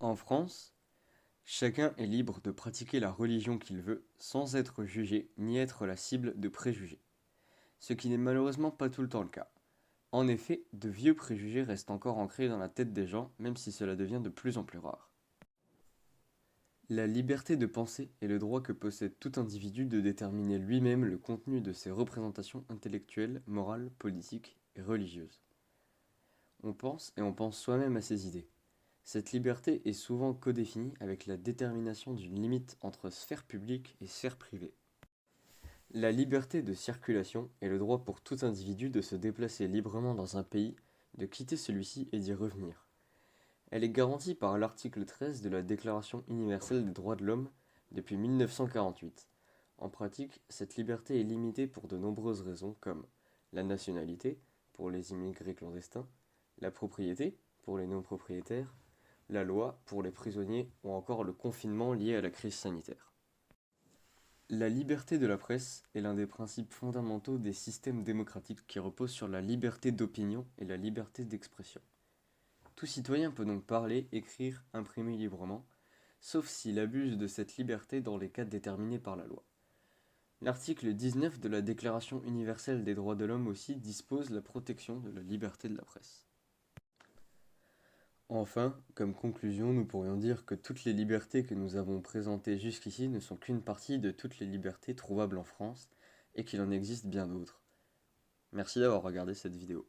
En France, chacun est libre de pratiquer la religion qu'il veut sans être jugé ni être la cible de préjugés, ce qui n'est malheureusement pas tout le temps le cas. En effet, de vieux préjugés restent encore ancrés dans la tête des gens, même si cela devient de plus en plus rare. La liberté de penser est le droit que possède tout individu de déterminer lui-même le contenu de ses représentations intellectuelles, morales, politiques et religieuses. On pense et on pense soi-même à ses idées. Cette liberté est souvent codéfinie avec la détermination d'une limite entre sphère publique et sphère privée. La liberté de circulation est le droit pour tout individu de se déplacer librement dans un pays, de quitter celui-ci et d'y revenir. Elle est garantie par l'article 13 de la Déclaration universelle des droits de l'homme depuis 1948. En pratique, cette liberté est limitée pour de nombreuses raisons comme la nationalité, pour les immigrés clandestins, la propriété, pour les non-propriétaires, la loi, pour les prisonniers ou encore le confinement lié à la crise sanitaire. La liberté de la presse est l'un des principes fondamentaux des systèmes démocratiques qui reposent sur la liberté d'opinion et la liberté d'expression. Tout citoyen peut donc parler, écrire, imprimer librement, sauf s'il abuse de cette liberté dans les cas déterminés par la loi. L'article 19 de la Déclaration universelle des droits de l'homme aussi dispose la protection de la liberté de la presse. Enfin, comme conclusion, nous pourrions dire que toutes les libertés que nous avons présentées jusqu'ici ne sont qu'une partie de toutes les libertés trouvables en France et qu'il en existe bien d'autres. Merci d'avoir regardé cette vidéo.